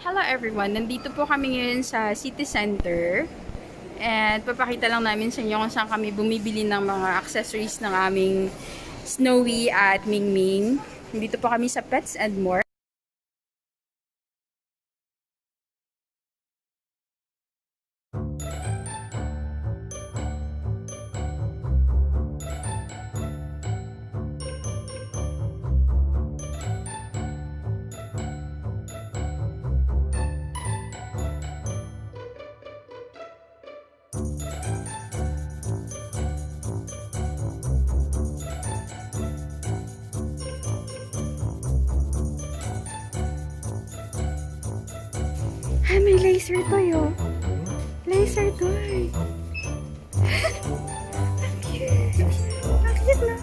Hello everyone! Nandito po kami ngayon sa City Center. And papakita lang namin sa inyo kung saan kami bumibili ng mga accessories ng aming Snowy at Mingming. Nandito po kami sa Pets and More. Ay, may laser toy oh. Laser toy. Ang cute. Ang cute na.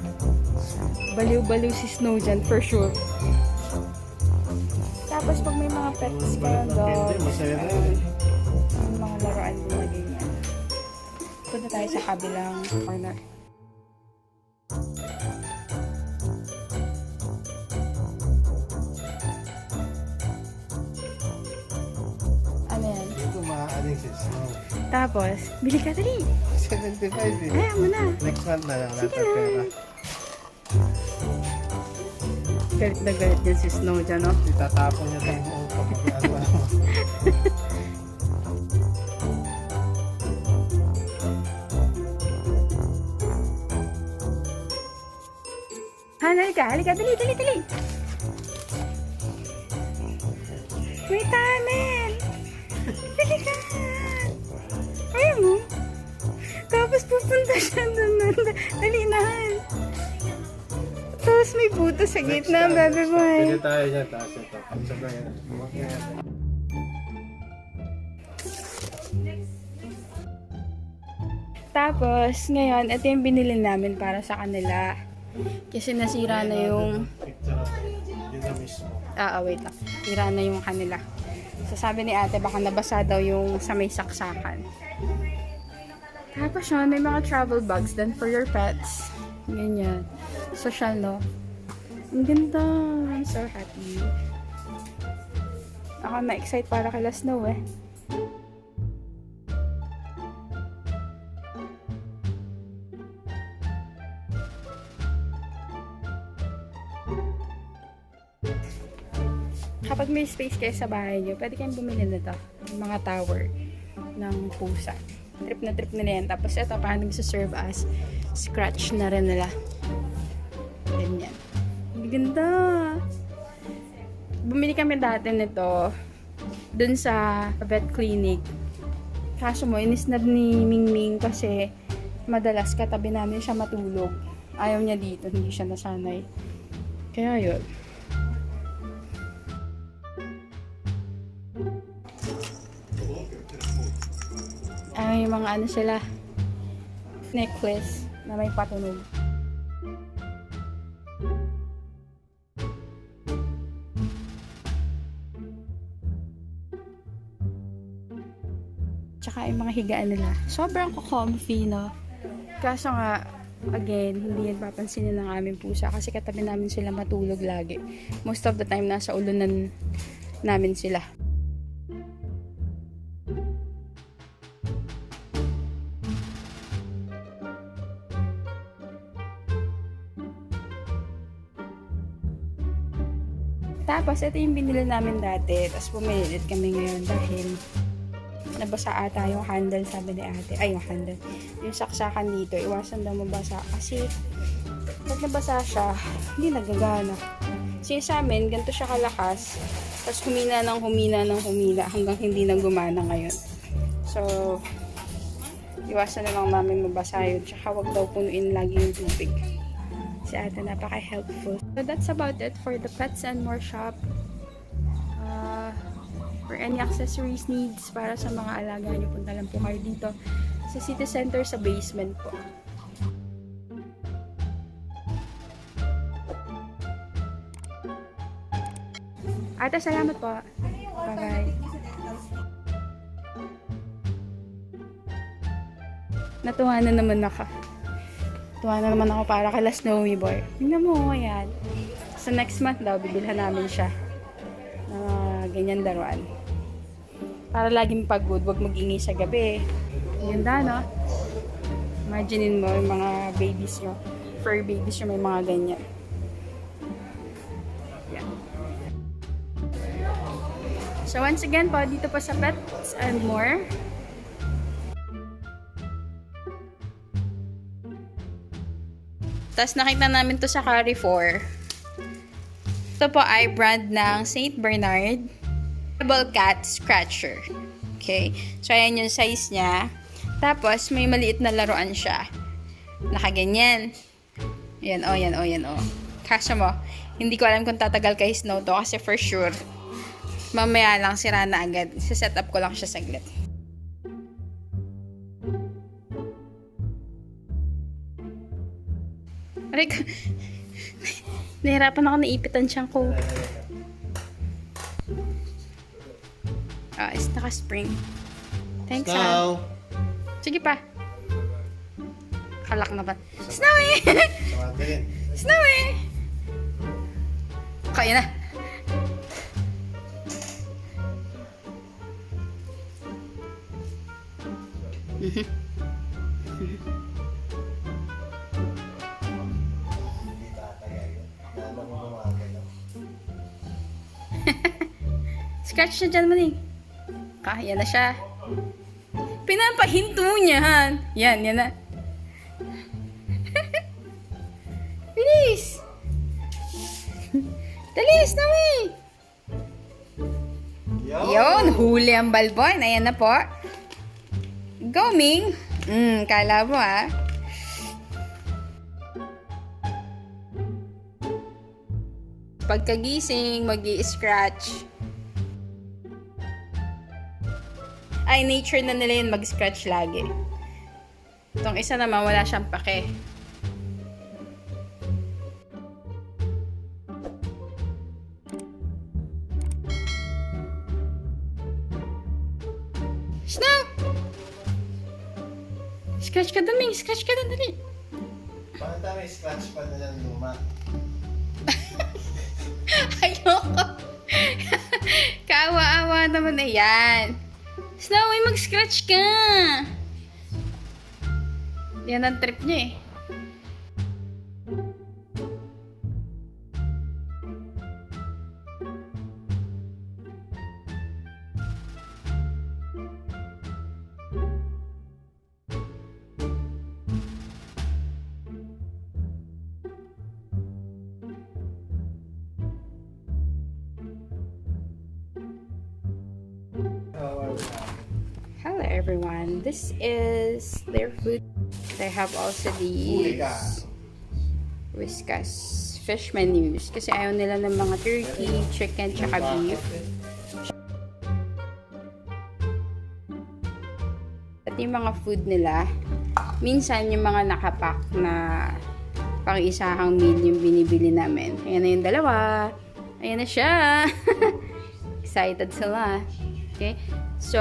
Baliw-baliw si Snow dyan for sure. Tapos pag may mga pets kayo, dogs, mga laruan din na ganyan. Punta tayo sa kabilang corner. Ano yan? Ito maaaring si Snow. Tapos, bili ka dali. 75 eh. Ayaw mo na. Next month na lang Sige natin na. pera. Galit na galit yan si Snow dyan, no? Itatapon niya tayo buong kapag Halika, halika, dali, dali, dali. May tunnel. Dali ka. Ayaw mo. Tapos pupunta siya doon. Dali na. Tapos may puto sa gitna, baby boy. Pwede tayo dyan, taas ito. Sabay yan. Tapos, ngayon, ito yung binili namin para sa kanila. Kasi nasira na yung... Picture. Yun na mismo. wait lang. Sira na yung kanila. So, sabi ni ate, baka nabasa daw yung sa may saksakan. Tapos yun, may mga travel bags then for your pets. Ganyan. Social, no? Ang ganda. I'm so happy. Ako na-excite para kay Snow eh. Kapag may space kayo sa bahay nyo, pwede kayong bumili na ito. Yung mga tower ng pusa. Trip na yan. Tapos ito, parang nagsaserve as scratch na rin nila. Ganyan. Ang ganda! Bumili kami dati nito dun sa vet clinic. Kaso mo, inisnab ni Mingming kasi madalas katabi namin siya matulog. Ayaw niya dito, hindi siya nasanay. Kaya yun. Ay, mga ano sila, necklace na may patunog. Tsaka yung mga higaan nila. Sobrang comfy, no? Kaso nga, again, hindi yan papansinin ng aming pusa kasi katabi namin sila matulog lagi. Most of the time, nasa ulunan namin sila. Tapos, ito yung binili namin dati. Tapos, pumilit kami ngayon dahil nabasa ata yung handle, sabi ni ate. Ay, yung handle. Yung saksakan dito, iwasan daw mabasa. Kasi, pag nabasa siya, hindi nagagana. Kasi sa amin, ganito siya kalakas. Tapos, humina hanggang hindi na gumana ngayon. So, iwasan na lang namin mabasa yun. Tsaka, wag daw punuin lagi yung tubig. Si ate napaka-helpful. So that's about it for the Pets and More shop. For any accessories needs para sa mga alaga nyo, punta lang po kayo dito sa City Center sa basement po. Ate, salamat po. Bye-bye. Natuwa na naman ako. Tuwa na naman ako para kay Snowy Boy. Tingnan mo, ayan. So next month daw, bibilhan namin siya ng ganyan laruan. Para laging pagod, wag mag-ingay sa gabi. Ganda, no? Imaginein mo yung mga babies nyo. Fur babies nyo, may mga ganyan. Yan. So once again po, dito po sa Pets and More. Tapos nakita namin to sa Carrefour. Ito po ay brand ng St. Bernard Double Cat Scratcher. Okay? So ayan yung size niya. Tapos may maliit na laruan siya. Nakaganyan. Yan o, yan o, yan o. Kaso mo, hindi ko alam kung tatagal kay Snow to kasi for sure, mamaya lang sira na agad. Set up ko lang siya saglit. Aray ko. Nahirapan ako naipitan siyang ko. Ah, is naka-spring. Thanks, ha. Snow! Sige pa. Kalak na ba? Snowy! Sawatin. Snowy! Kaya na. Scratch na dyan, Maning. Kaya na siya. Pinapahinto niya, han. Yan, yan na. Bilis! Dali, Snowy! Yun, huli ang balbon. Ayan na po. Go, Ming. Kala mo, ha? Pagkagising, mag-i-scratch. Ay, nature na nila yun mag-scratch lagi. Itong isa naman, wala siyang pake. Snow! Scratch ka dun, Ming. Scratch ka dun, dali. Bakit tayo may scratch pa na ng luma? Ayoko. Kaawa-awa naman na yan. Snowy, mag-scratch ka. Yan ang trip niya eh. Hello everyone, this is their food. They have also these Whiskas fish menus kasi ayaw nila ng mga turkey, chicken, tsaka beef. At yung mga food nila, minsan yung mga nakapack na pang-isahang meal yung binibili namin. Ayan na yung dalawa. Ayan na siya. Excited sila. Okay? So,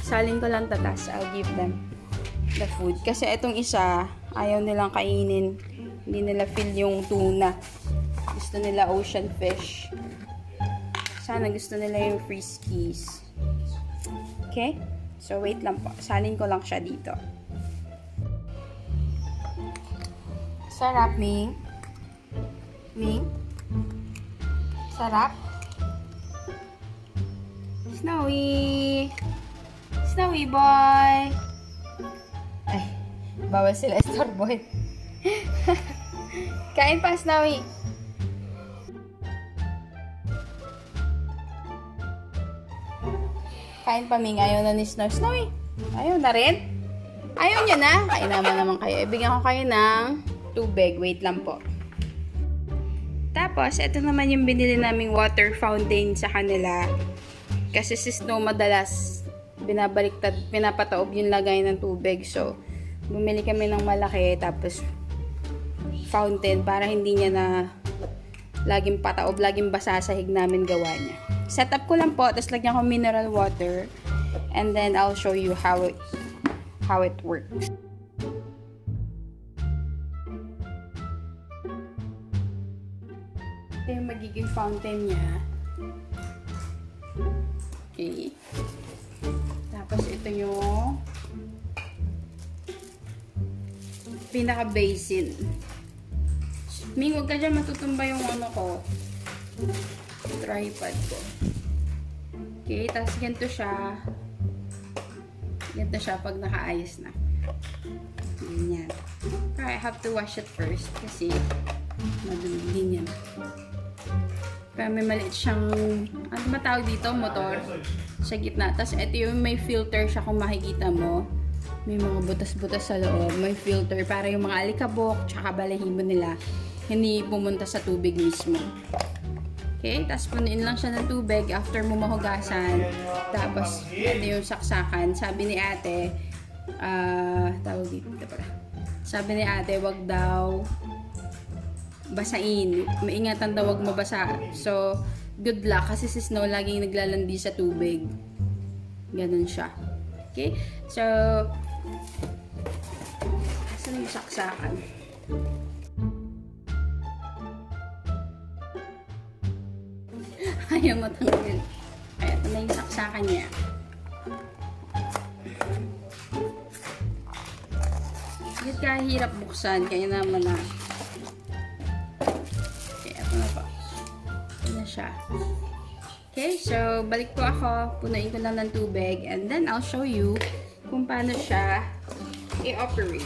salin ko lang tatas. I'll give them the food. Kasi itong isa, ayaw nilang kainin. Hindi nila feel yung tuna. Gusto nila ocean fish. Sana gusto nila yung friskies. Okay? So, wait lang po. Salin ko lang siya dito. Sarap, Ming. Ming? Sarap? Snowy! Snowy boy! Ay, bawal sila istorbohin. Kain pa, Snowy! Kain pa, Ming. Ayaw na ni Snow. Snowy! Ayaw na rin? Ayaw niya na? Kain naman kayo. Ibigyan ko kayo ng tubig. Wait lang po. Tapos, ito naman yung binili naming water fountain sa kanila. Kasi si Snow madalas pinapataob yung lagay ng tubig. So, bumili kami ng malaki tapos fountain para hindi niya na laging pataob, laging basa sa hig namin gawa niya. Set up ko lang po, tapos lagyan ko mineral water and then I'll show you how it works. Ito yung magiging fountain niya. Okay. Tapos ito yung pinaka-basin. Ming, huwag ka dyan matutumba yung ano ko. Tripod ko. Okay, tapos ganito siya. Ganito siya pag nakaayos na. Ganyan. I have to wash it first kasi madumi din yan. Kaya may maliit siyang, ano ba tawag dito? Motor. Sa gitna. Tapos ito yung may filter siya kung makikita mo. May mga butas-butas sa loob. May filter para yung mga alikabok tsaka balahibo nila hindi pumunta sa tubig mismo. Okay? Tapos punuin lang siya ng tubig after mo mahugasan. Tapos ito yung saksakan. Sabi ni ate, tawag dito pala. Sabi ni ate, wag daw basain. Maingatan daw wag mabasa. So, good luck kasi si Snow laging naglalandi sa tubig. Ganun siya. Okay? So, saan yung saksakan? Ayaw matanggal. Kaya ito na yung saksakan niya. Hindi kahirap buksan. Kaya naman na. Okay, ito na po. Ito na siya. Okay, so balik po ako. Punuin ko lang ng tubig. And then I'll show you kung paano siya i-operate.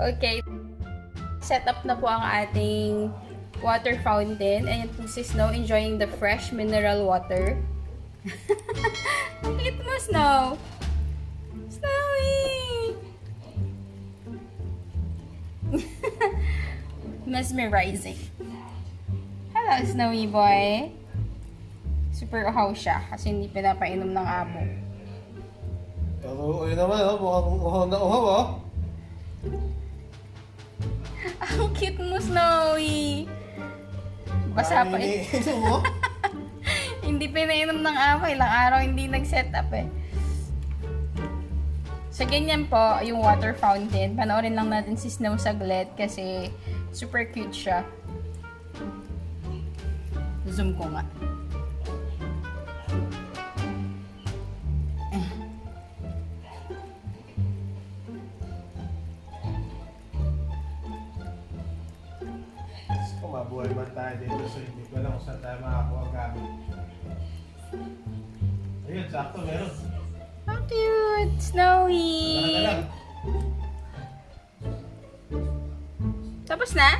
Okay. Set up na po ang ating water fountain. Ayan po si Snow enjoying the fresh mineral water. Cute mo, Snow! Snowy! Mesmerizing. Hello, Snowy boy. Super uhaw siya kasi hindi pinapainom ng amo. Pero yun naman, mukhang uhaw na uhaw, oh. Ang cute mo, Snowy. Basa pa eh. Ito mo? Hindi pinainom ng amo. Ilang araw hindi nag-set up eh. So, ganyan po yung water fountain. Panoorin lang natin si Snow saglit kasi super cute siya. Zoom ko nga. Kung mabuhay man tayo dito, so hindi ko alam kung saan tayo makakuha ang gamit. Ayun, sakto, meron. How cute! Snowy! Baka na lang. Tapos na?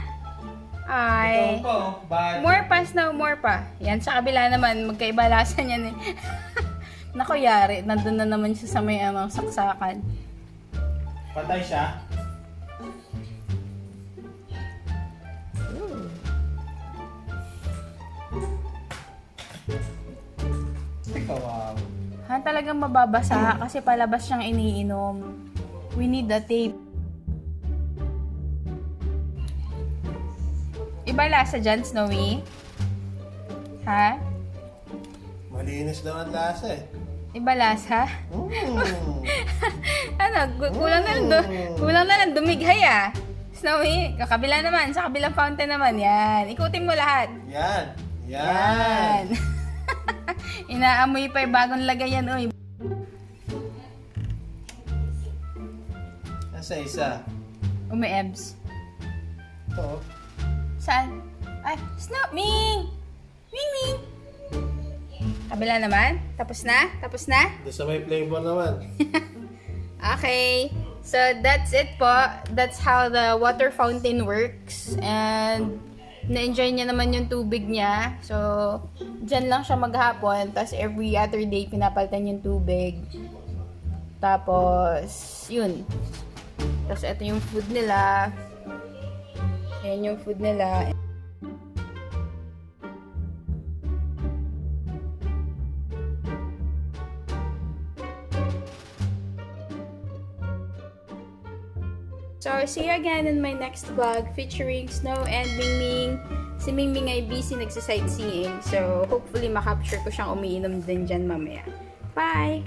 Ay. Ito po, bad. More pa, Snow. More pa. Yan, sa kabila naman. Magkaiba lasa niyan eh. Naku, yari. Nandun na naman siya sa may saksakan. Patay siya. Wow. Ha, talagang mababasa kasi palabas siyang iniinom. We need the tape. Iba lasa dyan, Snowy? Ha? Malinis lang ang lasa eh. Iba lasa? Ano, kulang na lang dumighay ah. Snowy, kakabila naman, sa kabilang fountain naman. Yan, ikutin mo lahat. Yan. Yan. Inaamoy pa yung bagong lagayan, oy. Nasa isa. Umi-ebs. Ito. Saan? Ay, Snow! Ming! Ming, Ming! Kabila naman? Tapos na? Tapos na? Doon sa may flavor naman. Okay. So, that's it po. That's how the water fountain works. And, na-enjoy niya naman yung tubig niya. So, dyan lang siya maghapon. Tapos, every other day, pinapalitan yung tubig. Tapos, yun. Tapos, ito yung food nila. Ayan yung food nila. So, see you again in my next vlog featuring Snow and Mingming. Si Mingming ay busy nagsa-sightseeing. So, hopefully makapture ko siyang umiinom din dyan mamaya. Bye!